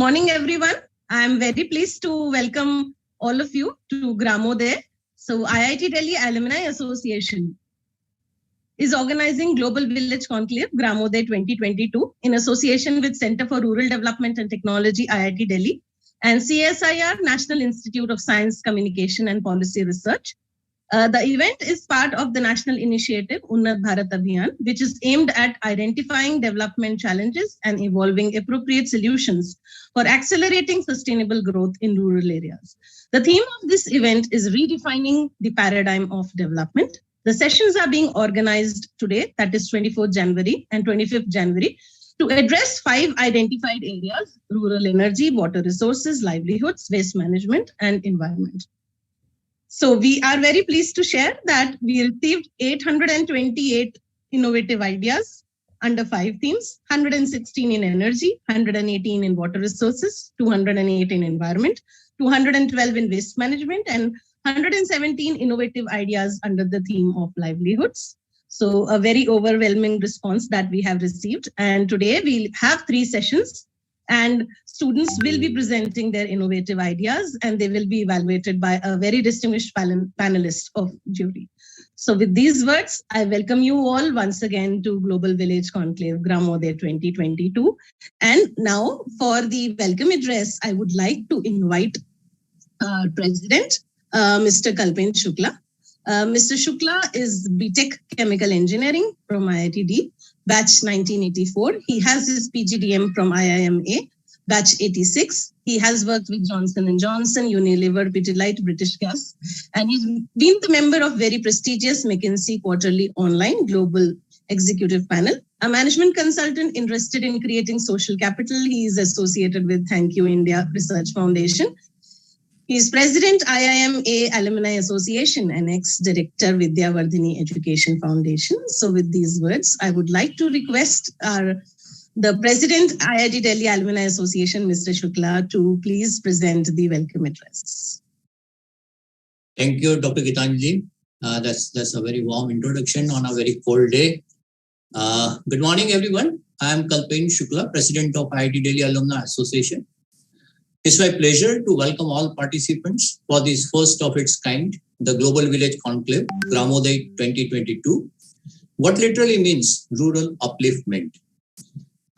Morning, everyone. I am very pleased to welcome all of you to Gramodaya. So IIT Delhi Alumni Association is organizing Global Village Conclave Gramodaya 2022 in association with Center for Rural Development and Technology, IIT Delhi, and CSIR, National Institute of Science, Communication and Policy Research. The event is part of the national initiative Unnat Bharat Abhiyan, which is aimed at identifying development challenges and evolving appropriate solutions for accelerating sustainable growth in rural areas. The theme of this event is redefining the paradigm of development. The sessions are being organized today, that is 24th January and 25th January, to address 5 identified areas: rural energy, water resources, livelihoods, waste management, and environment. So we are very pleased to share that we received 828 innovative ideas under 5 themes: 116 in energy, 118 in water resources, 208 in environment, 212 in waste management, and 117 innovative ideas under the theme of livelihoods. So a very overwhelming response that we have received. And today we'll have 3 sessions, and students will be presenting their innovative ideas, and they will be evaluated by a very distinguished panelist of jury. So with these words, I welcome you all once again to Global Village Conclave Gramodaya 2022. And now for the welcome address, I would like to invite our President, Mr. Kalpen Shukla. Mr. Shukla is BTech Chemical Engineering from IIT, batch 1984. He has his PGDM from IIMA, batch 86. He has worked with Johnson & Johnson, Unilever, Pidilite, British Gas, and he's been the member of very prestigious McKinsey Quarterly Online Global Executive Panel. A management consultant interested in creating social capital. He is associated with Thank You India Research Foundation. He is President, IIMA Alumni Association and ex-director Vidya Vardhini Education Foundation. So with these words, I would like to request the President, IIT Delhi Alumni Association, Mr. Shukla, to please present the welcome address. Thank you, Dr. Gitanjali. That's a very warm introduction on a very cold day. Good morning, everyone. I am Kalpen Shukla, President of IIT Delhi Alumni Association. It's my pleasure to welcome all participants for this first of its kind, the Global Village Conclave, Gramodaya 2022, what literally means rural upliftment.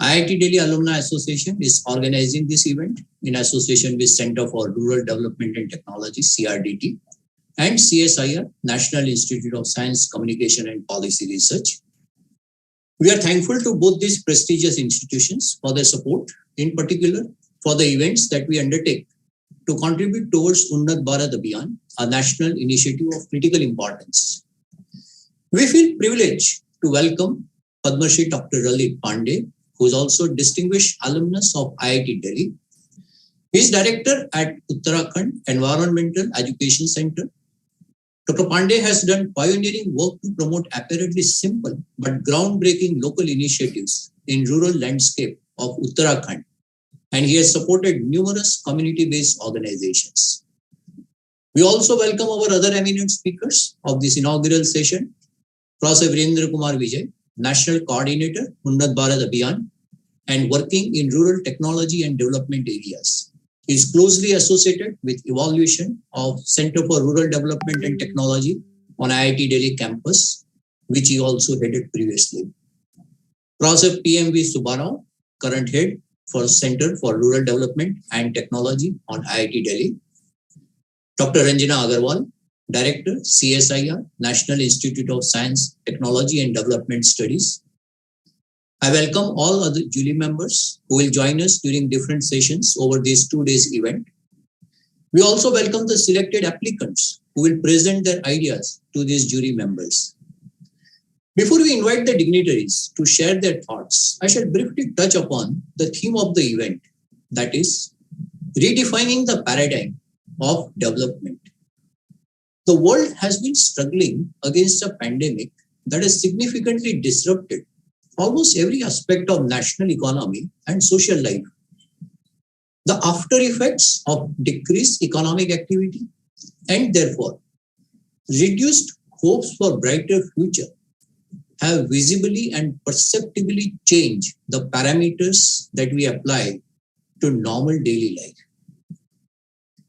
IIT Delhi Alumni Association is organizing this event in association with Center for Rural Development and Technology, CRDT, and CSIR, National Institute of Science, Communication and Policy Research. We are thankful to both these prestigious institutions for their support, in particular for the events that we undertake to contribute towards Unnat Bharat Abhiyan, a national initiative of critical importance. We feel privileged to welcome Padma Shri Dr. Lalit Pandeji, who is also distinguished alumnus of IIT Delhi. He is director at Uttarakhand Environmental Education Center. Dr. Pandey has done pioneering work to promote apparently simple but groundbreaking local initiatives in rural landscape of Uttarakhand, and he has supported numerous community-based organizations. We also welcome our other eminent speakers of this inaugural session, Professor Virendra Kumar Vijay, National Coordinator, Unnat Bharat Abhiyan, and working in rural technology and development areas. He is closely associated with evaluation of Center for Rural Development and Technology on IIT Delhi campus, which he also headed previously. Professor P.M.V. Subbarao, current head for Center for Rural Development and Technology on IIT Delhi. Dr. Ranjana Agarwal, Director, CSIR, National Institute of Science, Technology and Development Studies. I welcome all other jury members who will join us during different sessions over this 2 days event. We also welcome the selected applicants who will present their ideas to these jury members. Before we invite the dignitaries to share their thoughts, I shall briefly touch upon the theme of the event, that is, redefining the paradigm of development. The world has been struggling against a pandemic that has significantly disrupted almost every aspect of national economy and social life. The after effects of decreased economic activity and therefore reduced hopes for brighter future have visibly and perceptibly changed the parameters that we apply to normal daily life.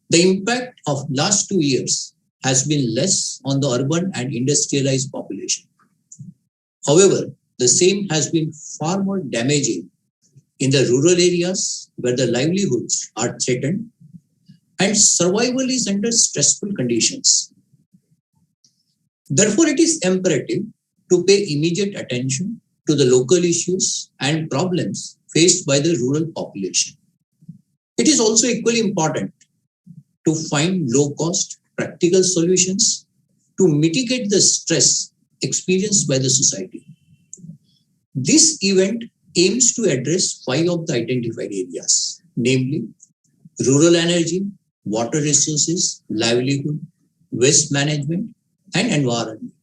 The impact of last 2 years has been less on the urban and industrialized population. However, the same has been far more damaging in the rural areas where the livelihoods are threatened and survival is under stressful conditions. Therefore, it is imperative to pay immediate attention to the local issues and problems faced by the rural population. It is also equally important to find low-cost, practical solutions to mitigate the stress experienced by the society. This event aims to address 5 of the identified areas, namely rural energy, water resources, livelihood, waste management, and environment.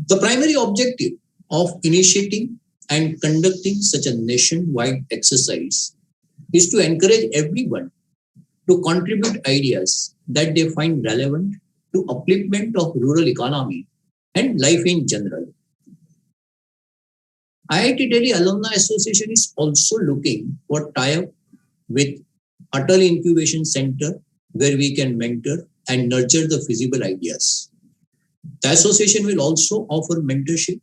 The primary objective of initiating and conducting such a nationwide exercise is to encourage everyone to contribute ideas that they find relevant to upliftment of rural economy and life in general. IIT Delhi Alumni Association is also looking for tie-up with Atal Incubation Center where we can mentor and nurture the feasible ideas. The association will also offer mentorship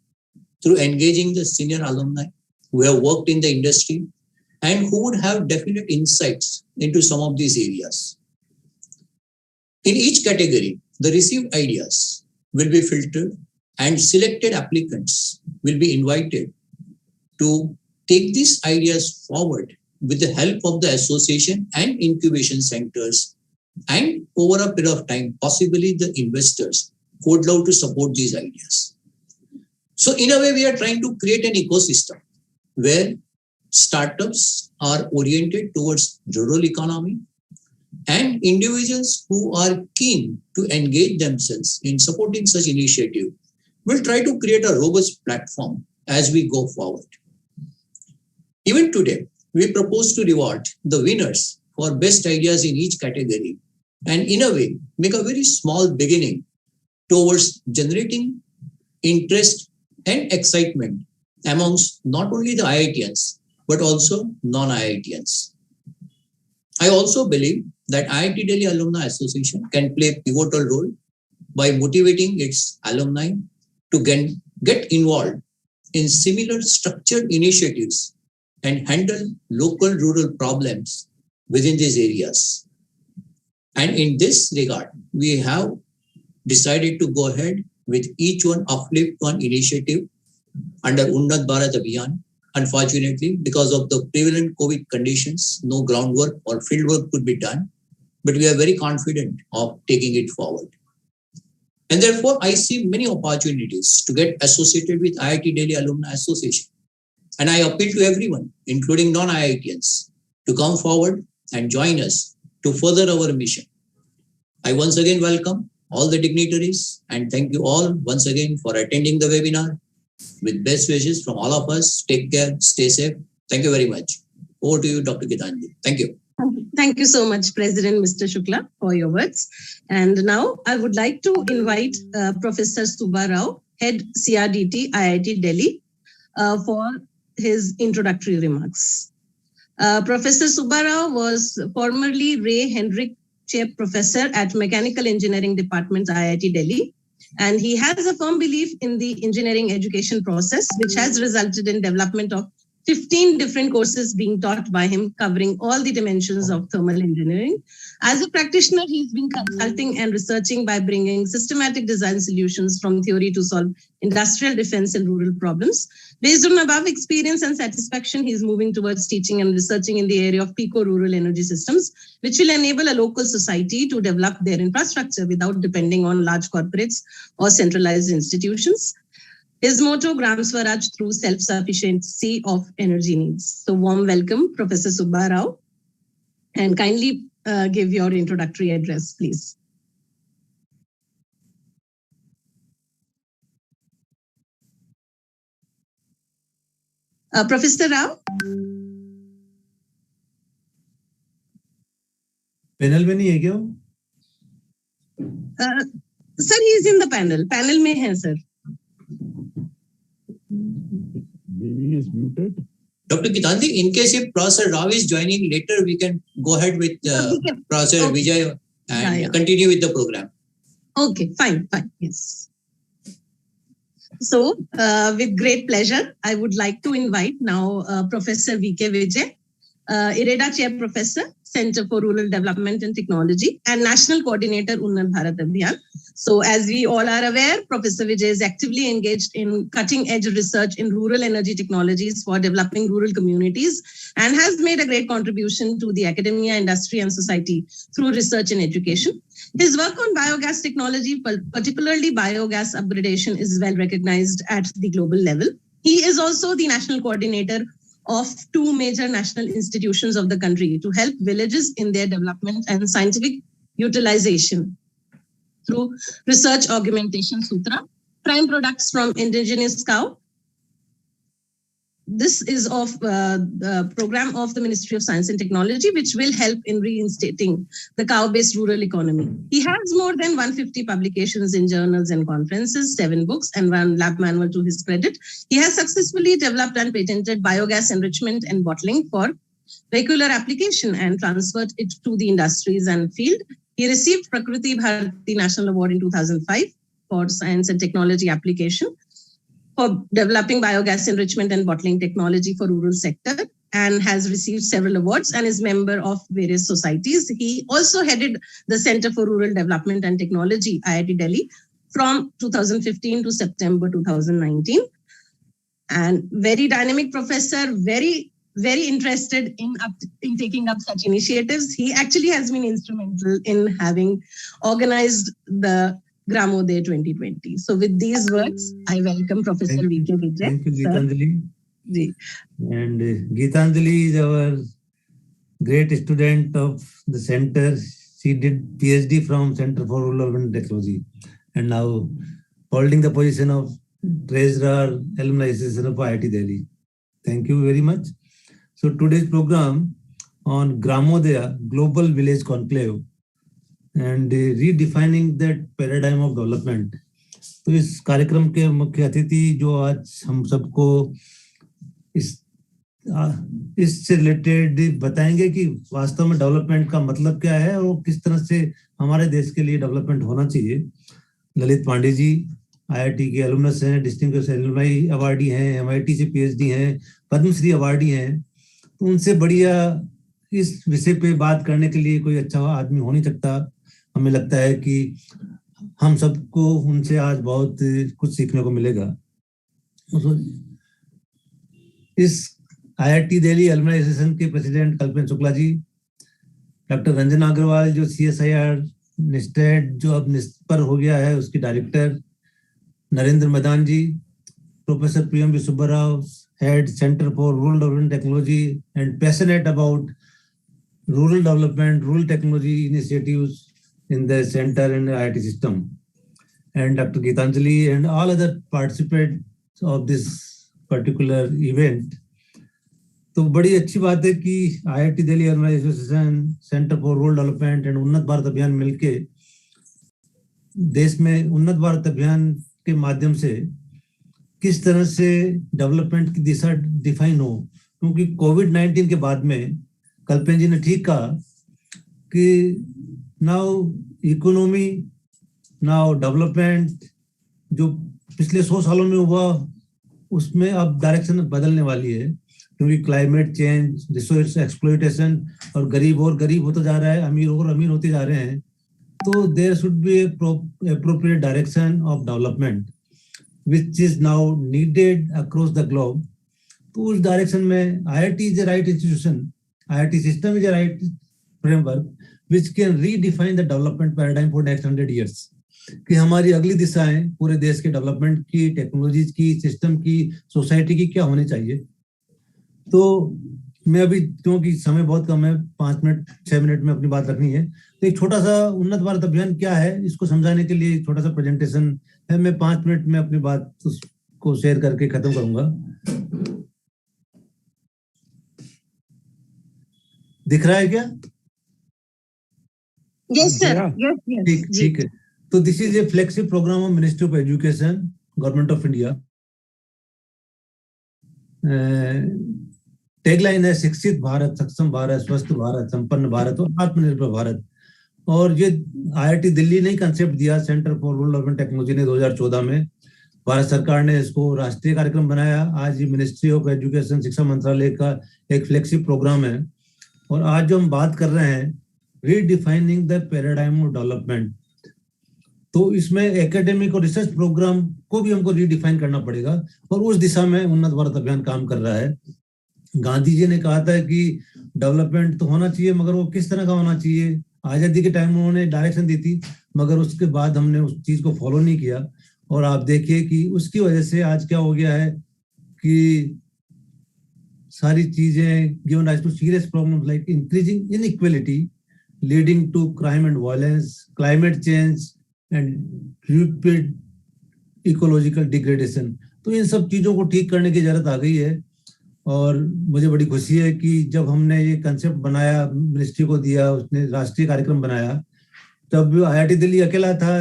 through engaging the senior alumni who have worked in the industry and who would have definite insights into some of these areas. In each category, the received ideas will be filtered and selected applicants will be invited to take these ideas forward with the help of the association and incubation centers and over a period of time, possibly the investors who would love to support these ideas. So in a way, we are trying to create an ecosystem where startups are oriented towards rural economy and individuals who are keen to engage themselves in supporting such initiative will try to create a robust platform as we go forward. Even today, we propose to reward the winners for best ideas in each category and in a way make a very small beginning towards generating interest and excitement amongst not only the IITians but also non-IITians. I also believe that IIT Delhi Alumni Association can play a pivotal role by motivating its alumni to get involved in similar structured initiatives and handle local rural problems within these areas. And in this regard, we have decided to go ahead with each one uplift one initiative under Unnat Bharat Abhiyan. Unfortunately, because of the prevalent COVID conditions, no groundwork or fieldwork could be done, but we are very confident of taking it forward. And therefore, I see many opportunities to get associated with IIT Delhi Alumni Association. And I appeal to everyone, including non-IITians, to come forward and join us to further our mission. I once again welcome all the dignitaries and thank you all once again for attending the webinar. With best wishes from all of us, take care, stay safe. Thank you very much. Over to you, Dr. Gitanjali. Thank you. Thank you so much, President Mr. Shukla, for your words. And now I would like to invite Professor Subba Rao, Head CRDT, IIT Delhi, for his introductory remarks. Professor Subba Rao was formerly Ray Hendrick Chair Professor at Mechanical Engineering Department, IIT Delhi. And he has a firm belief in the engineering education process, which has resulted in development of 15 different courses being taught by him, covering all the dimensions of thermal engineering. As a practitioner, he's been consulting and researching by bringing systematic design solutions from theory to solve industrial defense and rural problems. Based on above experience and satisfaction, he's moving towards teaching and researching in the area of pico-rural energy systems, which will enable a local society to develop their infrastructure without depending on large corporates or centralized institutions. His motto, Gram Swaraj through self-sufficiency of energy needs. So warm welcome, Professor Subba Rao. And kindly give your introductory address, please. Professor Rao? Panel में नहीं है क्या वो? Sir, he is in the panel. Panel में है, sir. Maybe he is muted. Dr. Gitanjali, in case if Professor Rao is joining later, we can go ahead with Professor Vijay and continue with the program. Okay, fine, yes. So, with great pleasure, I would like to invite now Professor V.K. Vijay, IREDA Chair Professor, Center for Rural Development and Technology, and National Coordinator, Unnat Bharat Abhiyan. So, as we all are aware, Professor Vijay is actively engaged in cutting-edge research in rural energy technologies for developing rural communities and has made a great contribution to the academia, industry, and society through research and education. His work on biogas technology, particularly biogas upgradation, is well recognized at the global level. He is also the national coordinator of two major national institutions of the country to help villages in their development and scientific utilization through Research Augmentation Sutra, prime products from indigenous cow. This is of the program of the Ministry of Science and Technology, which will help in reinstating the cow-based rural economy. He has more than 150 publications in journals and conferences, 7 books, and 1 lab manual to his credit. He has successfully developed and patented biogas enrichment and bottling for regular application and transferred it to the industries and field. He received Prakriti Bharati National Award in 2005 for science and technology application for developing biogas enrichment and bottling technology for rural sector, and has received several awards and is member of various societies. He also headed the Center for Rural Development and Technology, IIT Delhi, from 2015 to September 2019. And very dynamic professor, very interested in taking up such initiatives. He actually has been instrumental in having organized the Gramodaya 2020. So with these words, I welcome Professor V.K. Vijay. Thank you, Gitanjali. And Gitanjali is our great student of the center. She did PhD from Center for Rural Development and Technology, and now holding the position of Treasurer Alumni Association of IIT Delhi. Thank you very much. So today's program on Gramodaya, Global Village Conclave, and redefining that paradigm of development. तो इस कार्यक्रम के मुख्य अतिथि जो आज हम सबको इससे रिलेटेड बताएंगे कि वास्तव में डेवलपमेंट का मतलब क्या है और किस तरह से हमारे देश के लिए डेवलपमेंट होना चाहिए। ललित पांडे जी आईआईटी के एलुमनस हैं, डिस्टिंग्विश्ड एलुमनाई अवार्डी हैं, एमआईटी से पीएचडी हैं, पद्मश्री अवार्डी हैं। तो उनसे बढ़िया इस विषय पे बात करने के लिए कोई अच्छा आदमी हो नहीं सकता। हमें लगता है कि हम सबको उनसे आज बहुत कुछ सीखने को मिलेगा। इस आईआईटी दिल्ली एलुमनाई एसोसिएशन के प्रेसिडेंट कल्पेन शुक्ला जी, डॉक्टर रंजना अग्रवाल जो सीएसआईआर निस्टेड जो अब निस्पर हो गया है उसकी director, Narendra Maidan ji, professor PM Subbarao, head centre for rural development technology and passionate about rural development, rural technology initiatives in the center and IIT system, and Dr. Gitanjali and all other participants of this particular event. तो बड़ी अच्छी बात है कि IIT Delhi alumni association, centre for rural development and उन्नत भारत अभियान मिलके देश में उन्नत भारत अभियान के माध्यम से किस तरह से डेवलपमेंट की दिशा डिफाइन हो। क्योंकि कोविड-19 के बाद में कल्पेन जी ने ठीक कहा कि नाउ इकोनॉमी, नाउ डेवलपमेंट जो पिछले 100 सालों में हुआ उसमें अब डायरेक्शन बदलने वाली है, क्योंकि क्लाइमेट चेंज, रिसोर्स एक्सप्लॉयटेशन और गरीब होता जा रहा है, अमीर और अमीर होते जा रहे हैं। तो there should be appropriate direction of development which is now needed across the globe. तो उस डायरेक्शन में IIT is the right institution, IIT system is the right framework which can redefine the development paradigm for next 100 years, कि हमारी अगली दिशाएं पूरे देश के डेवलपमेंट की, टेक्नोलॉजीज की, सिस्टम की, सोसाइटी की क्या होनी चाहिए। तो मैं अभी, क्योंकि समय बहुत कम है, 5 मिनट 6 मिनट में अपनी बात रखनी है, तो एक छोटा सा उन्नत भारत अभियान क्या है इसको समझाने के लिए छोटा सा प्रेजेंटेशन है। मैं 5 मिनट में अपनी बात को शेयर करके खत्म करूंगा। दिख रहा है क्या? Yes, sir. Yes. ठीक है। तो this is a flexible programme of ministry of education, government of India. Tagline है शिक्षित भारत, सक्षम भारत, स्वस्थ भारत, संपन्न भारत और आत्मनिर्भर भारत। और ये IIT दिल्ली ने कंसेप्ट दिया, centre for rural urban technology ने 2014 में। भारत सरकार ने इसको राष्ट्रीय कार्यक्रम बनाया। आज ये मिनिस्ट्री ऑफ एजुकेशन, शिक्षा मंत्रालय का एक फ्लैगशिप प्रोग्राम है। और आज जो हम बात कर रहे हैं redefining the paradigm of development, तो इसमें एकेडमिक और रिसर्च प्रोग्राम को भी हमको रीडिफाइन करना पड़ेगा और उस दिशा में उन्नत भारत अभियान काम कर रहा है। गांधी जी ने कहा था कि डेवलपमेंट तो होना चाहिए, मगर वो किस तरह का होना चाहिए। आजादी के टाइम में उन्होंने डायरेक्शन दी थी, मगर उसके बाद हमने उस चीज को फॉलो नहीं किया। और आप देखिए कि उसकी वजह से आज क्या हो गया है कि सारी चीजें given rise to serious problems like increasing inequality leading to crime and violence, climate change and rapid ecological degradation. तो इन सब चीजों को ठीक करने की जरूरत आ गई है। और मुझे बड़ी खुशी है कि जब हमने ये कंसेप्ट बनाया, मिनिस्ट्री को दिया, उसने राष्ट्रीय कार्यक्रम बनाया, तब IIT दिल्ली अकेला था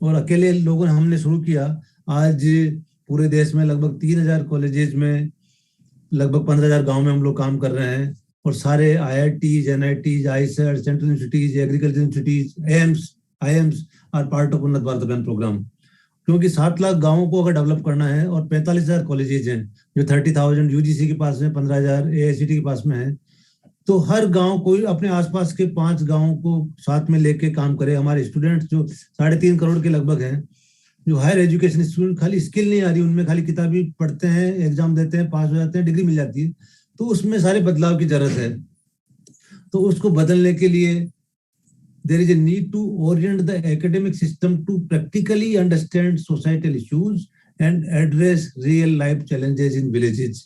और अकेले लोगों ने हमने शुरू किया। आज पूरे देश में लगभग 3000 कॉलेजेस में, लगभग 15,000 गांव में हम लोग काम कर रहे हैं। और सारे IITs, NITs, ISET, central institute, agriculture institute, IIMs are part of Unnat Bharat अभियान प्रोग्राम। क्योंकि 7 लाख गांवों को अगर डेवलप करना है और 45,000 कॉलेजेस हैं, जो 30,000 UGC के पास में, 15,000 AICT के पास में है, तो हर गांव को अपने आसपास के 5 गांवों को साथ में लेके काम करे। हमारे स्टूडेंट्स जो 3.5 करोड़ के लगभग हैं, जो हायर एजुकेशन स्टूडेंट, खाली स्किल नहीं आ रही उनमें, खाली किताबी पढ़ते हैं, एग्जाम देते हैं, पास हो जाते हैं, डिग्री मिल जाती है, तो उसमें सारे बदलाव की जरूरत है। तो उसको बदलने के लिए there is a need to orient the academic system to practically understand societal issues and address real life challenges in villages.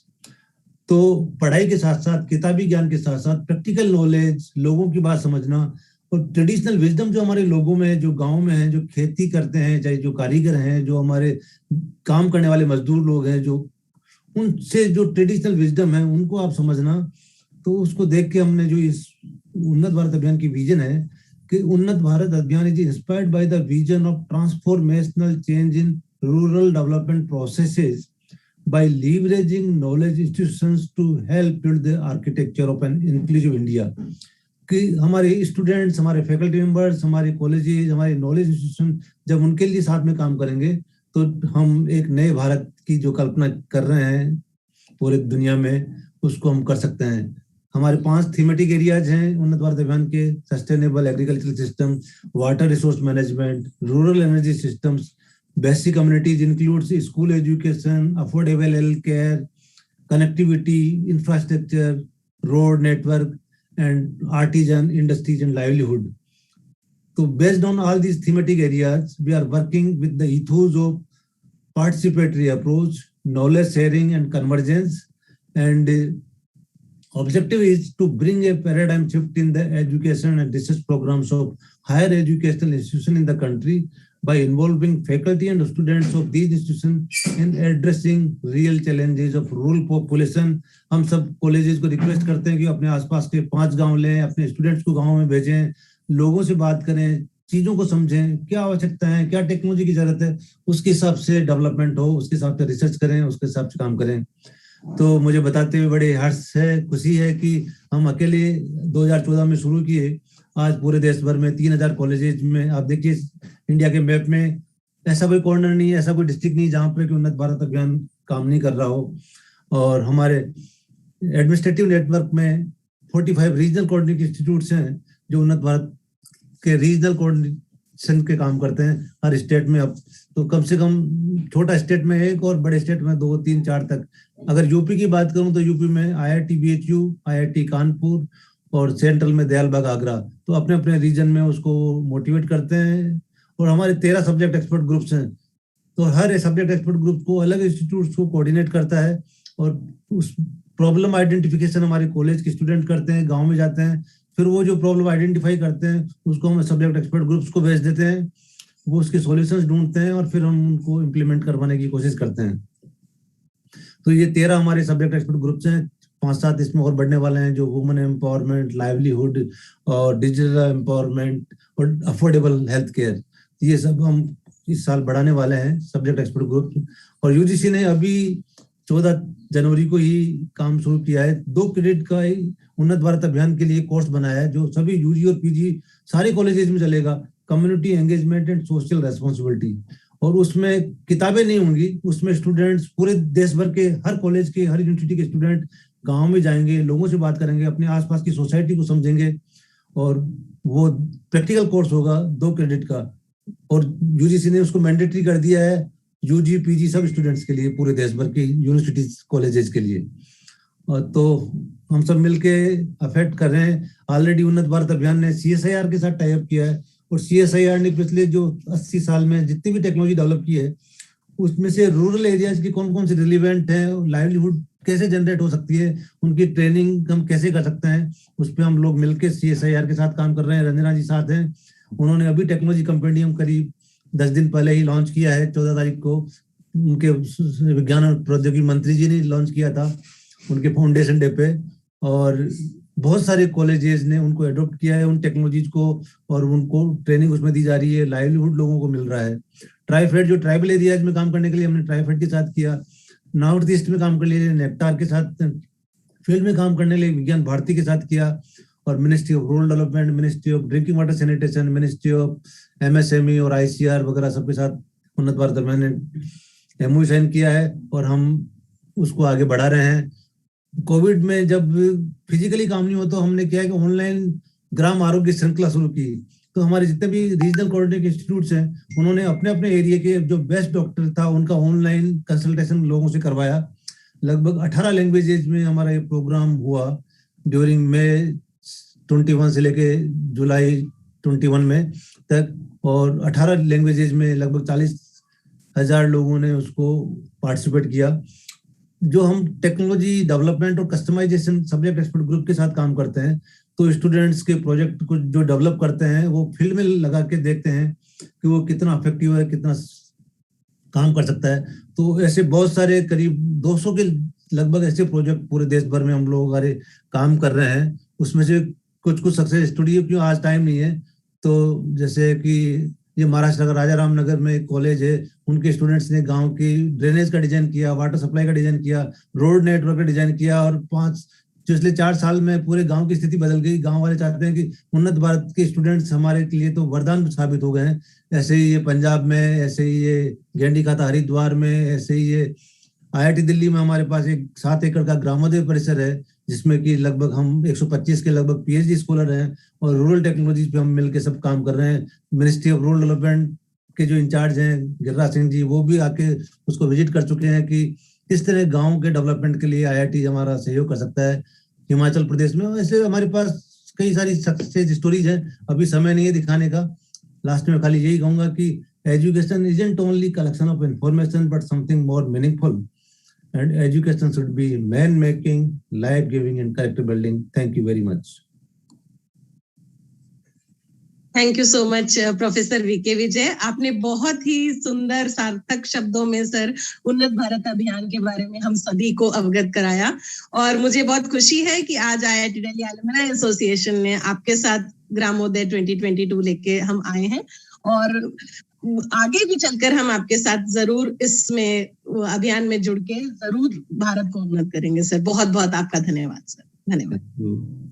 तो पढ़ाई के साथ साथ, किताबी ज्ञान के साथ साथ प्रैक्टिकल नॉलेज, लोगों की बात समझना और ट्रेडिशनल विजडम जो हमारे लोगों में, जो गांव में हैं, जो खेती करते हैं, चाहे जो कारीगर हैं, जो हमारे काम करने वाले मजदूर लोग हैं, जो उनसे जो ट्रेडिशनल विजडम है उनको आप समझना। तो उसको देख के हमने जो इस उन्नत भारत अभियान की विजन है कि उन्नत भारत अभियान is inspired by the vision of transformational change in rural development processes by leveraging knowledge institutions to help build the architecture of an inclusive India। कि हमारे स्टूडेंट्स, हमारे फैकल्टी मेंबर्स, हमारे कॉलेजेस, हमारे नॉलेज इंस्टीट्यूशन जब उनके लिए साथ में काम करेंगे तो हम एक नए भारत की जो कल्पना कर रहे हैं पूरे दुनिया में, उसको हम कर सकते हैं। हमारे 5 थीमेटिक एरियाज हैं उन्नत भारत अभियान के: sustainable agricultural system, water resource management, rural energy systems, basic communities includes school education, affordable health care, connectivity, infrastructure, road network, and artisan industries and livelihood. So based on all these thematic areas, we are working with the ethos of participatory approach, knowledge sharing and convergence, and objective is to bring a paradigm shift in the education and research programs of higher educational institutions in the country by involving faculty and students of these institutions in addressing real challenges of rural population। हम सब colleges को request करते हैं कि अपने आसपास के 5 गांव लें, अपने स्टूडेंट्स को गांव में भेजें, लोगों से बात करें, चीजों को समझें, क्या आवश्यकता है, क्या टेक्नोलॉजी की जरूरत है, उसके हिसाब से डेवलपमेंट हो, उसके हिसाब से रिसर्च करें, उसके हिसाब से काम करें। तो मुझे बताते हुए बड़े हर्ष है, खुशी है कि हम अकेले 2014 में शुरू किए, आज पूरे देश भर में 3000 कॉलेजेस में, आप देखिए इंडिया के मैप में ऐसा कोई कॉर्नर नहीं है, ऐसा कोई डिस्ट्रिक्ट नहीं जहाँ पे कि उन्नत भारत अभियान काम नहीं कर रहा हो। और हमारे एडमिनिस्ट्रेटिव नेटवर्क में 45 रीजनल कोऑर्डिनेटिंग इंस्टीट्यूट्स हैं जो उन्नत भारत के रीजनल कोऑर्डिनेशन के काम करते हैं हर स्टेट में। अब तो कम से कम छोटा स्टेट में 1 और बड़े स्टेट में 2, 3, 4 तक। अगर यूपी की बात करूं तो यूपी में IIT BHU, IIT कानपुर और सेंट्रल में दयालबाग आगरा, तो अपने अपने रीजन में उसको मोटिवेट करते हैं। और हमारे 13 सब्जेक्ट एक्सपर्ट ग्रुप्स हैं, तो हर सब्जेक्ट एक्सपर्ट ग्रुप को अलग इंस्टीट्यूट्स को कोऑर्डिनेट करता है और उस प्रॉब्लम आइडेंटिफिकेशन हमारे कॉलेज के स्टूडेंट करते हैं, गांव में जाते हैं, फिर वो जो प्रॉब्लम आइडेंटिफाई करते हैं उसको हम सब्जेक्ट एक्सपर्ट ग्रुप्स को भेज देते हैं, वो उसके सॉल्यूशंस ढूंढते हैं और फिर हम उनको इम्प्लीमेंट करवाने की कोशिश करते हैं। तो ये 13 हमारे सब्जेक्ट एक्सपर्ट ग्रुप्स हैं, 5-7 इसमें और बढ़ने वाले हैं, जो वुमेन एम्पावरमेंट, लाइवलीहुड और डिजिटल एम्पावरमेंट और अफोर्डेबल हेल्थ केयर, ये सब हम इस साल बढ़ाने वाले हैं सब्जेक्ट एक्सपर्ट ग्रुप। और यूजीसी ने अभी 14 जनवरी को ही काम शुरू किया है। 2 क्रेडिट का उन्नत भारत अभियान के लिए कोर्स बनाया है, जो सभी यूजी और पीजी सारे कॉलेजेस में चलेगा, community engagement and social responsibility. और उसमें किताबें नहीं होंगी, उसमें स्टूडेंट्स पूरे देश भर के हर कॉलेज के, हर यूनिवर्सिटी के स्टूडेंट गांव में जाएंगे, लोगों से बात करेंगे, अपने आसपास की सोसाइटी को समझेंगे, और वो प्रैक्टिकल कोर्स होगा 2 क्रेडिट का। और यूजीसी ने उसको मैंडेटरी कर दिया है यूजी पीजी सब स्टूडेंट्स के लिए, पूरे देश भर की यूनिवर्सिटी कॉलेजेस के लिए। तो हम सब मिलके अफेक्ट कर रहे हैं। ऑलरेडी उन्नत भारत अभियान ने सीएसआईआर के साथ टाई अप किया है, और सीएसआईआर ने पिछले जो 80 साल में जितनी भी टेक्नोलॉजी डेवलप की है, उसमें से रूरल एरियाज की कौन कौन सी रिलीवेंट है, लाइवलीहुड कैसे जनरेट हो सकती है, उनकी ट्रेनिंग हम कैसे कर सकते हैं, उस पर हम लोग मिलकर सीएसआईआर के साथ काम कर रहे हैं। रंजना जी साथ हैं, उन्होंने अभी टेक्नोलॉजी कंपेंडियम करीब 10 दिन पहले ही लॉन्च किया है। 14 तारीख को उनके विज्ञान और प्रौद्योगिकी मंत्री जी ने लॉन्च किया था उनके फाउंडेशन डे पे, और बहुत सारे कॉलेजेस ने उनको अडॉप्ट किया है, उन टेक्नोलॉजीज को, और उनको ट्रेनिंग उसमें दी जा रही है, लाइवलीहुड लोगों को मिल रहा है। ट्राइफेड जो ट्राइबल एरियाज में काम करने के लिए हमने ट्राइफेड के साथ किया, नॉर्थ ईस्ट में काम करने के लिए नेक्टार के साथ, फील्ड में काम करने के लिए विज्ञान भारती के साथ किया, और ministry of rural development, ministry of drinking water sanitation, ministry of MSME और आईसीआर वगैरह सबके साथ उन्नत भारत अभियान ने एमओयू साइन किया है, और हम उसको आगे बढ़ा रहे हैं। कोविड में जब फिजिकली काम नहीं हो तो हमने किया कि ऑनलाइन ग्राम आरोग्य श्रृंखला शुरू की। तो हमारे जितने भी रीजनल कोऑर्डिनेटिंग इंस्टीट्यूट्स हैं, उन्होंने अपने अपने एरिया के जो बेस्ट डॉक्टर था उनका ऑनलाइन कंसल्टेशन लोगों से करवाया। लगभग 18 लैंग्वेजेज में हमारा ये प्रोग्राम हुआ ड्यूरिंग मई 21 से लेके जुलाई 21 में तक, और 18 लैंग्वेजेज में लगभग 40,000 लोगों ने उसको पार्टिसिपेट किया। जो हम टेक्नोलॉजी डेवलपमेंट और कस्टमाइजेशन सब्जेक्ट एक्सपर्ट ग्रुप के साथ काम करते हैं, तो स्टूडेंट्स के प्रोजेक्ट को जो डेवलप करते हैं वो फील्ड में लगा के देखते हैं कि वो कितना इफेक्टिव है, कितना काम कर सकता है। तो ऐसे बहुत सारे करीब 200 के लगभग ऐसे प्रोजेक्ट पूरे देश भर में हम लोग काम कर रहे हैं। उसमें से कुछ सक्सेस स्टोरी, क्यों आज टाइम नहीं है, तो जैसे कि ये महाराष्ट्र का राजा राम नगर में एक कॉलेज है, उनके स्टूडेंट्स ने गांव की ड्रेनेज का डिजाइन किया, वाटर सप्लाई का डिजाइन किया, रोड नेटवर्क का डिजाइन किया, और पिछले 4 साल में पूरे गांव की स्थिति बदल गई। गांव वाले चाहते हैं कि उन्नत भारत के स्टूडेंट्स हमारे लिए तो वरदान साबित हो गए हैं। ऐसे ही ये पंजाब में, ऐसे ही ये गेंडी खाता हरिद्वार में, ऐसे ही ये आईआईटी दिल्ली में हमारे पास एक 7 एकड़ का ग्रामोदय परिसर है, जिसमें कि लगभग हम 125 के लगभग पीएचडी स्कॉलर हैं, और रूरल टेक्नोलॉजीज पे हम मिलकर सब काम कर रहे हैं। मिनिस्ट्री ऑफ रूरल डेवलपमेंट के जो इंचार्ज हैं गिरिराज सिंह जी, वो भी आके उसको विजिट कर चुके हैं कि किस तरह गांव के डेवलपमेंट के लिए आईआईटी हमारा सहयोग कर सकता है हिमाचल प्रदेश में। ऐसे हमारे पास कई सारी सक्सेस स्टोरीज हैं, अभी समय नहीं है दिखाने का। लास्ट में खाली यही कहूंगा कि education isn't only collection of information but something more meaningful, and education should be man making, life giving and character building. Thank you very much. Thank you so much professor VK Vijay. आपने बहुत ही सुंदर सार्थक शब्दों में sir उन्नत भारत अभियान के बारे में हम सभी को अवगत कराया, और मुझे बहुत खुशी है कि आज आईआईटी दिल्ली एलुमनाई एसोसिएशन ने आपके साथ ग्रामोदय 2022 लेके हम आए हैं, और आगे भी चलकर हम आपके साथ जरूर इसमें अभियान में जुड़ के जरूर भारत को उन्नत करेंगे सर। बहुत बहुत आपका धन्यवाद सर। धन्यवाद।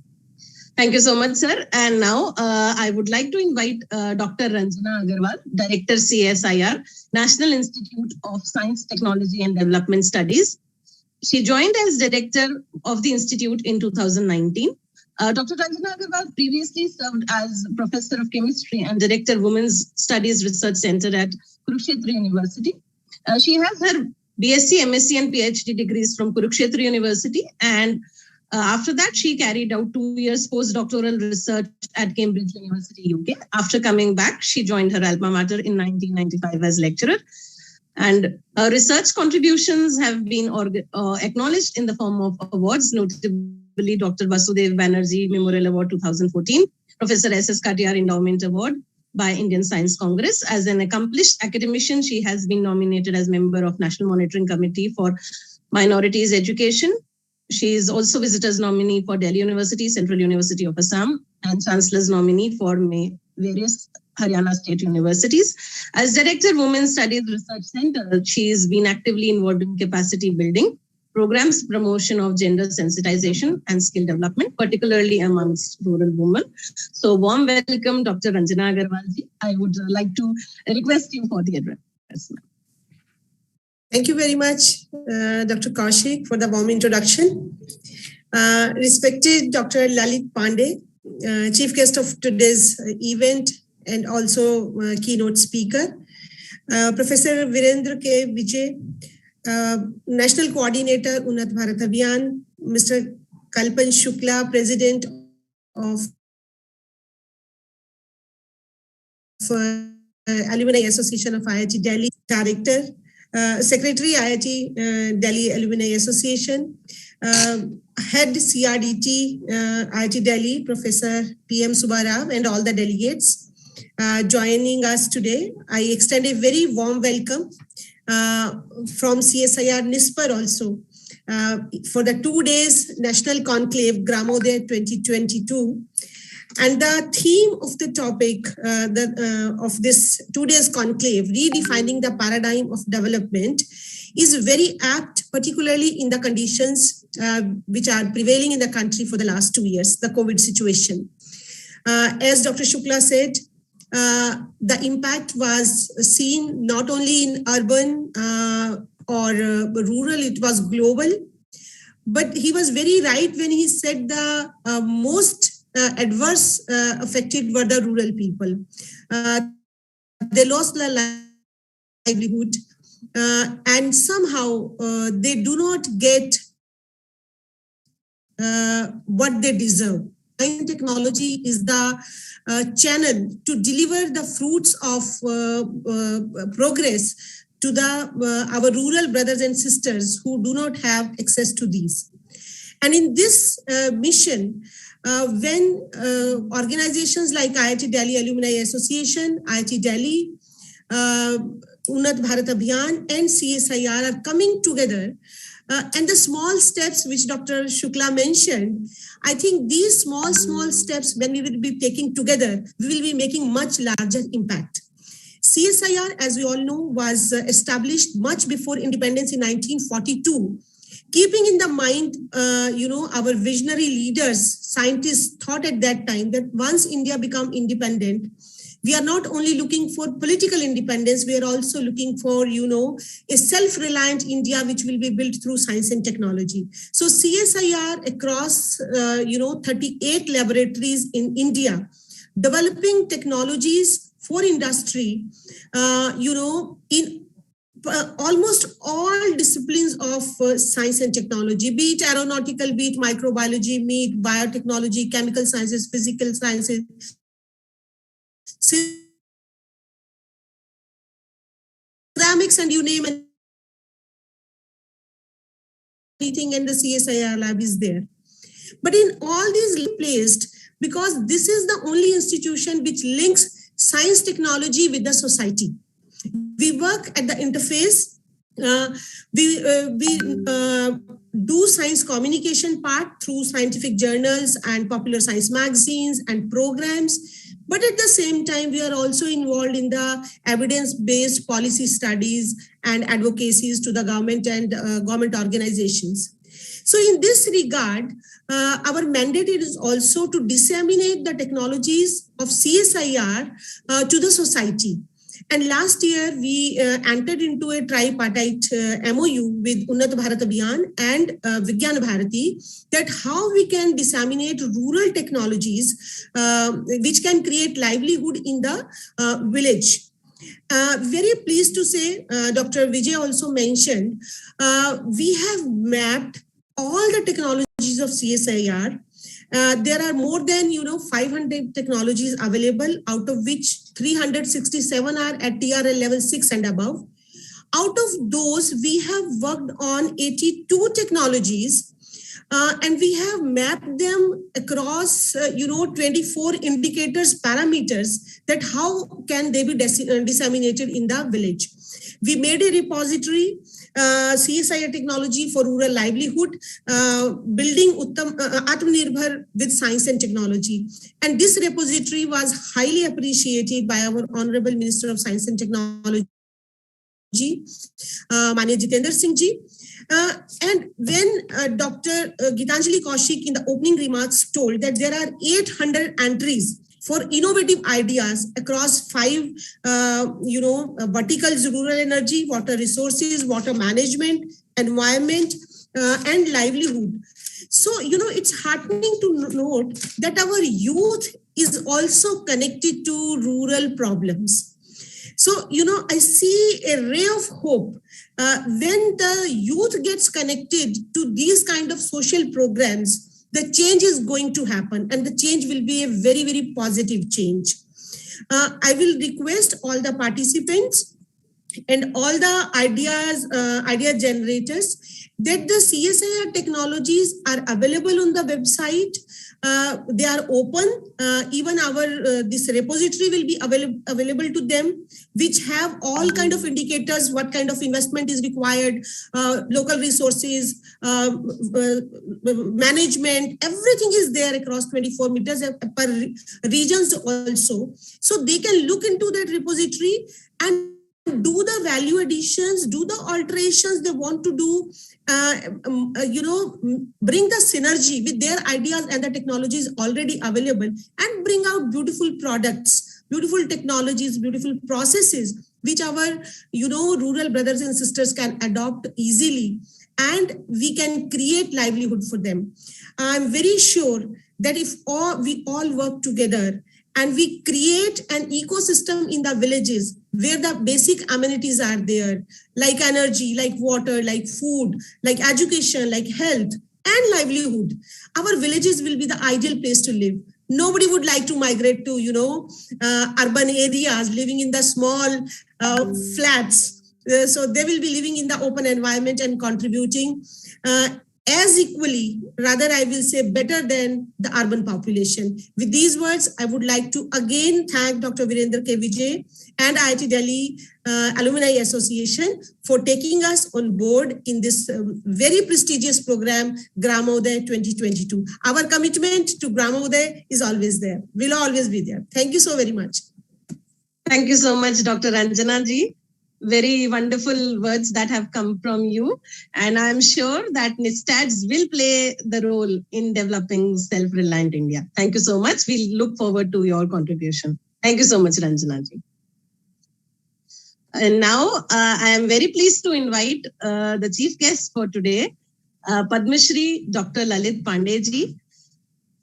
Thank you so much, sir. And now I would like to invite Dr. Ranjana Agarwal, Director CSIR, National Institute of Science, Technology and Development Studies. She joined as Director of the Institute in 2019. Dr. Ranjana Agarwal previously served as Professor of Chemistry and Director Women's Studies Research Center at Kurukshetra University. She has her BSc, MSc and PhD degrees from Kurukshetra University, and after that, she carried out 2 years postdoctoral research at Cambridge University, UK. After coming back, she joined her alma mater in 1995 as lecturer. And her research contributions have been acknowledged in the form of awards, notably Dr. Vasudev Banerjee Memorial Award 2014, Professor S.S. Katiyar Endowment Award by Indian Science Congress. As an accomplished academician, she has been nominated as member of National Monitoring Committee for Minorities Education. She is also visitor's nominee for Delhi University, Central University of Assam, and Chancellor's nominee for various Haryana state universities. As Director, Women's Studies Research Center, she has been actively involved in capacity building programs promotion of gender sensitization and skill development, particularly amongst rural women. So warm welcome, Dr. Ranjana Agarwalji. I would like to request you for the address. Thank you very much, Dr. Kaushik, for the warm introduction. Respected Dr. Lalit Pandey, chief guest of today's event and also keynote speaker, Professor Virendra K. Vijay, National Coordinator, Unnat Bharat Abhiyan, Mr. Kalpan Shukla, President of Alumni Association of IIT Delhi, Director, Secretary IIT Delhi Alumni Association, Head CRDT IIT Delhi, Professor PM Subbarao, and all the delegates joining us today. I extend a very warm welcome from CSIR NISPER also for the 2 days National Conclave Gramodaya 2022. And the theme of the topic of this 2 days conclave, redefining the paradigm of development, is very apt, particularly in the conditions which are prevailing in the country for the last 2 years, the COVID situation. As Dr. Shukla said, the impact was seen not only in urban or rural, it was global. But he was very right when he said the most adverse affected were the rural people. They lost their livelihood and somehow they do not get what they deserve. Science and technology is the channel to deliver the fruits of progress to our rural brothers and sisters who do not have access to these. And in this mission, when organizations like IIT Delhi Alumni Association, IIT Delhi, Unnat Bharat Abhiyan and CSIR are coming together, and the small steps which Dr. Shukla mentioned, I think these small steps, when we will be taking together, we will be making much larger impact. CSIR, as we all know, was established much before independence in 1942. Keeping in the mind, our visionary leaders, scientists thought at that time that once India become independent, we are not only looking for political independence, we are also looking for, a self-reliant India, which will be built through science and technology. So CSIR across, 38 laboratories in India, developing technologies for industry, in almost all disciplines of science and technology, be it aeronautical, be it microbiology, be it biotechnology, chemical sciences, physical sciences, ceramics, and you name anything, and the CSIR lab is there. But in all these placed, because this is the only institution which links science technology with the society. We work at the interface. We do science communication part through scientific journals and popular science magazines and programs. But at the same time, we are also involved in the evidence-based policy studies and advocacies to the government and government organizations. So in this regard, our mandate is also to disseminate the technologies of CSIR to the society. And last year, we entered into a tripartite MOU with Unnat Bharat Abhiyan and Vigyan Bharati, that how we can disseminate rural technologies which can create livelihood in the village. Very pleased to say, Dr. Vijay also mentioned, we have mapped all the technologies of CSIR. There are more than 500 technologies available, out of which 367 are at TRL level 6 and above. Out of those, we have worked on 82 technologies, and we have mapped them across 24 indicators, parameters, that how can they be disseminated in the village. We made a repository, CSIR technology for rural livelihood, building Atmanirbhar with science and technology. And this repository was highly appreciated by our Honorable Minister of Science and Technology, ji, Manya Jitendra Singh ji. And when Dr. Gitanjali Kaushik in the opening remarks told that there are 800 entries for innovative ideas across 5, verticals: rural energy, water resources, water management, environment, and livelihood. So, it's heartening to note that our youth is also connected to rural problems. So, I see a ray of hope when the youth gets connected to these kind of social programs. The change is going to happen, and the change will be a very, very positive change. I will request all the participants and all the idea generators that the CSIR technologies are available on the website. They are open. Even our this repository will be available to them, which have all kind of indicators, what kind of investment is required, local resources, management, everything is there across 24 meters per regions also. So they can look into that repository and do the value additions, do the alterations they want to do, bring the synergy with their ideas and the technologies already available, and bring out beautiful products, beautiful technologies, beautiful processes, which our, rural brothers and sisters can adopt easily, and we can create livelihood for them. I'm very sure that if we all work together and we create an ecosystem in the villages where the basic amenities are there, like energy, like water, like food, like education, like health and livelihood, our villages will be the ideal place to live. Nobody would like to migrate to, urban areas, living in the small flats. So they will be living in the open environment and contributing as equally, rather I will say better than the urban population. With these words, I would like to again thank Dr. Virendra K. Vijay and IIT Delhi Alumni Association for taking us on board in this very prestigious program, Gramodaya 2022. Our commitment to Gramodaya is always there, will always be there. Thank you so very much. Thank you so much, Dr. Ranjana ji. Very wonderful words that have come from you. And I'm sure that NISTADS will play the role in developing self-reliant India. Thank you so much. We look forward to your contribution. Thank you so much, Ranjana ji. And now I am very pleased to invite the chief guest for today, Padma Shri Dr. Lalit Pandeji,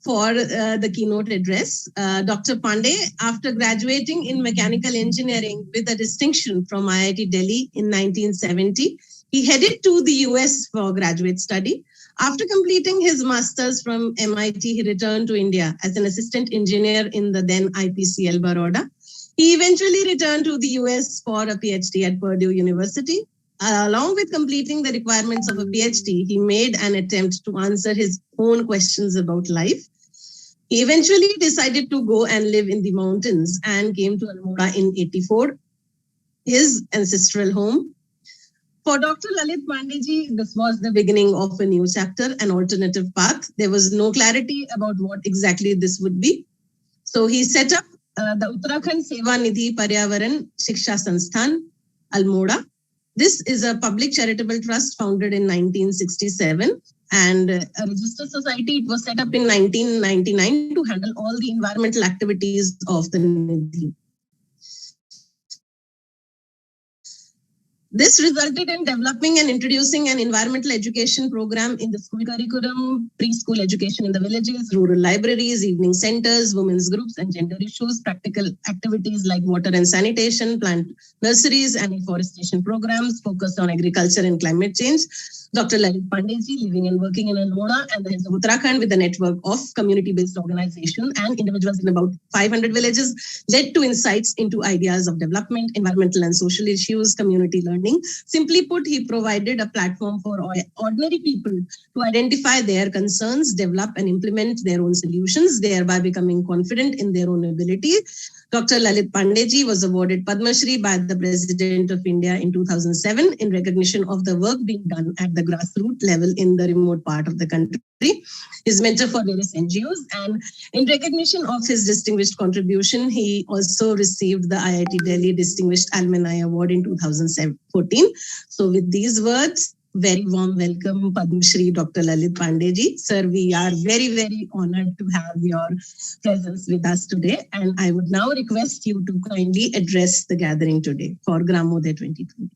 for the keynote address. Dr. Pandey, after graduating in mechanical engineering with a distinction from IIT Delhi in 1970, he headed to the US for graduate study. After completing his master's from MIT, he returned to India as an assistant engineer in the then IPCL Baroda. He eventually returned to the US for a PhD at Purdue University. Along with completing the requirements of a PhD, he made an attempt to answer his own questions about life. He eventually decided to go and live in the mountains and came to Almora in 1984, his ancestral home. For Dr. Lalit Pandeji, this was the beginning of a new chapter, an alternative path. There was no clarity about what exactly this would be. So he set up the Uttarakhand Seva Nidhi Paryavaran Shiksha Sansthan, Almora. This is a public charitable trust founded in 1967 and a registered society. It was set up in 1999 to handle all the environmental activities of the Nidhi. This resulted in developing and introducing an environmental education program in the school curriculum, preschool education in the villages, rural libraries, evening centers, women's groups, and gender issues, practical activities like water and sanitation, plant nurseries, and reforestation programs focused on agriculture and climate change. Dr. Lalit Pandeji, living and working in Almora and the hills of Uttarakhand with a network of community-based organizations and individuals in about 500 villages, led to insights into ideas of development, environmental and social issues, community learning. Simply put, he provided a platform for ordinary people to identify their concerns, develop and implement their own solutions, thereby becoming confident in their own ability. Dr. Lalit Pandeji was awarded Padma Shri by the President of India in 2007 in recognition of the work being done at the grassroots level in the remote part of the country. He's mentor for various NGOs, and in recognition of his distinguished contribution, he also received the IIT Delhi Distinguished Alumni Award in 2014. So with these words, very warm welcome, Padma Shri Dr. Lalit Pandeji. Sir, we are very, very honored to have your presence with us today. And I would now request you to kindly address the gathering today for Gramodaya 2022.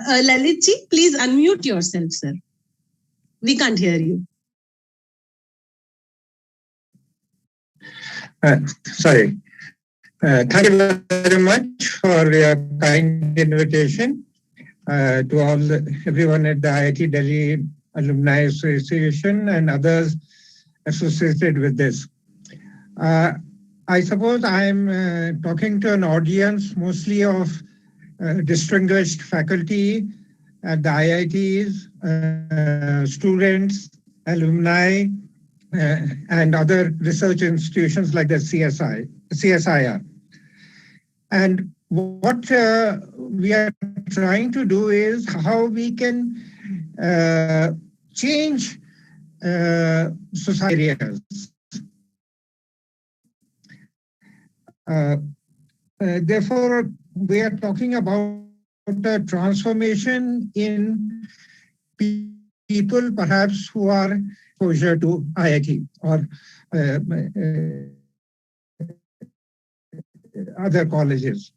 Lalitji, please unmute yourself, sir. We can't hear you. Sorry. Thank you very much for your kind invitation to everyone at the IIT Delhi Alumni Association and others associated with this. I suppose I am talking to an audience mostly of distinguished faculty at the IITs, students, alumni, and other research institutions like the CSIR. And what we are trying to do is how we can change society areas. Therefore, we are talking about a transformation in people perhaps who are exposure to IIT or other colleges.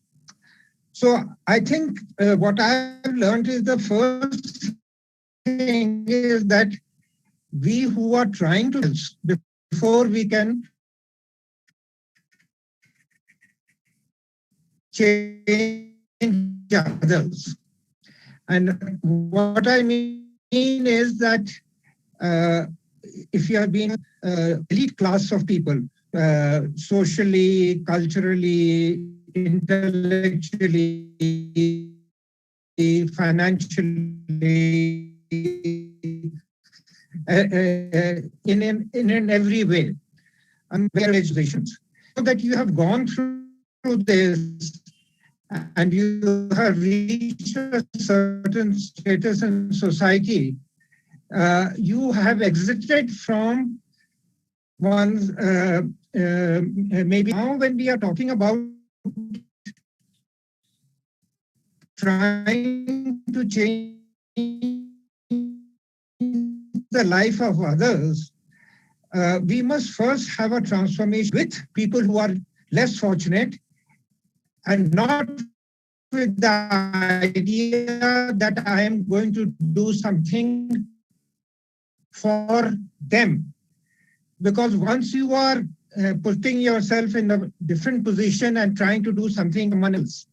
So I think what I've learned is the first thing is that we who are trying to, before we can change others. And what I mean is that if you have been elite class of people, socially, culturally, intellectually, financially, in every way, and various situations, so that you have gone through this and you have reached a certain status in society, you have exited from one's, maybe now when we are talking about trying to change the life of others, we must first have a transformation with people who are less fortunate, and not with the idea that I am going to do something for them. Because once you are putting yourself in a different position and trying to do something for someone else,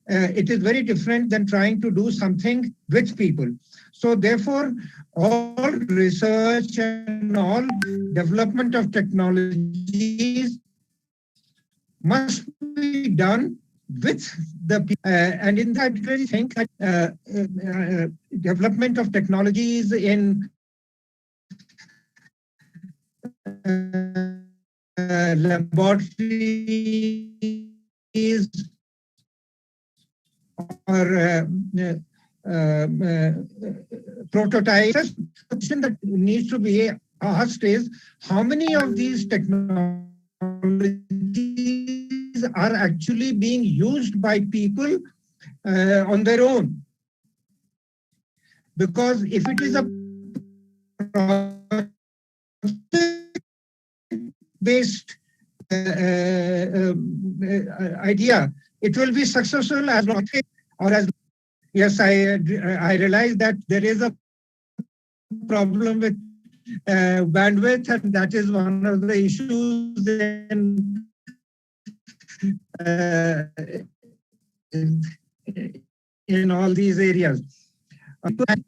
it is very different than trying to do something with people. So therefore, all research and all development of technologies must be done with the people. And in that, I really think that development of technologies in laboratories or prototypes, the question that needs to be asked is, how many of these technologies are actually being used by people on their own? Because if it is a based idea, it will be successful as long as yes, I realize that there is a problem with bandwidth, and that is one of the issues in all these areas. Not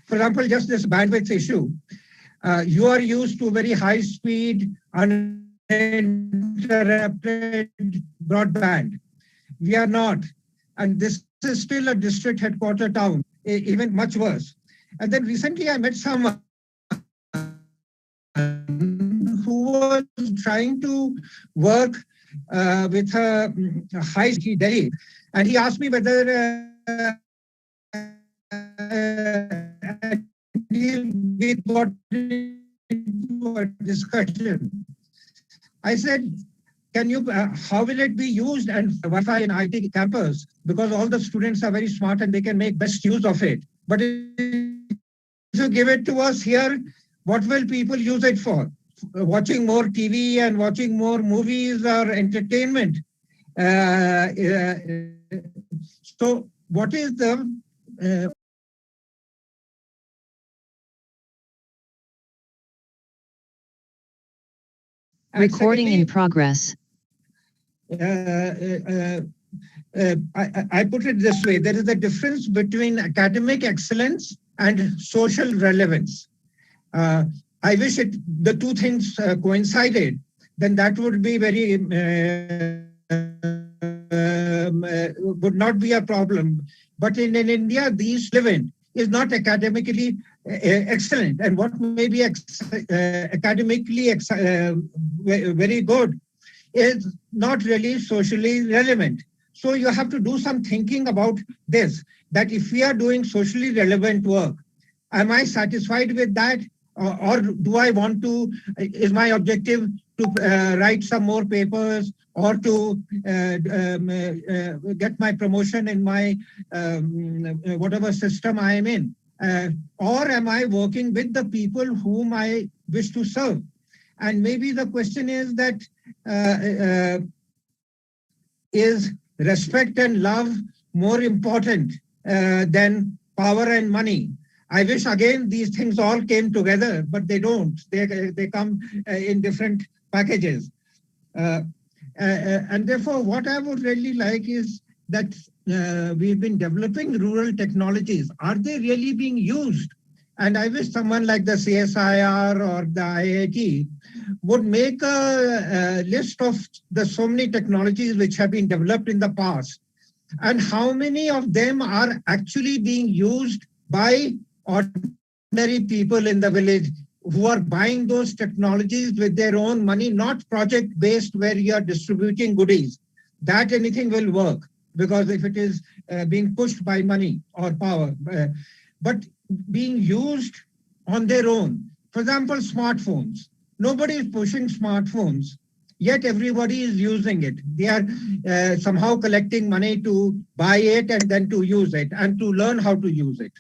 for example, just this bandwidth issue. You are used to very high speed, uninterrupted broadband. We are not. And this is still a district headquarter town, even much worse. And then recently I met someone trying to work with a high Delhi, and he asked me whether we got into a discussion. I said, can you, how will it be used and Wi-Fi in IT campus? Because all the students are very smart and they can make best use of it. But if you give it to us here, what will people use it for? Watching more TV and watching more movies or entertainment. So what is the Recording in progress. I put it this way, there is a difference between academic excellence and social relevance. I wish the two things coincided, then that would be very, would not be a problem. But in India, these relevant is not academically excellent, and what may be academically very good is not really socially relevant. So you have to do some thinking about this, that if we are doing socially relevant work, am I satisfied with that? Or do I want to, is my objective to write some more papers or to get my promotion in my whatever system I am in? Or am I working with the people whom I wish to serve? And maybe the question is that is respect and love more important than power and money? I wish again these things all came together, but they don't. They come in different packages. And therefore, what I would really like is that we've been developing rural technologies. Are they really being used? And I wish someone like the CSIR or the IIT would make a list of the so many technologies which have been developed in the past, and how many of them are actually being used by ordinary people in the village who are buying those technologies with their own money, not project-based where you are distributing goodies. That anything will work, because if it is being pushed by money or power, but being used on their own. For example, smartphones. Nobody is pushing smartphones, yet everybody is using it. They are somehow collecting money to buy it and then to use it and to learn how to use it.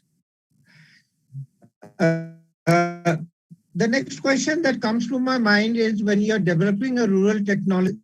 The next question that comes to my mind is, when you're developing a rural technology,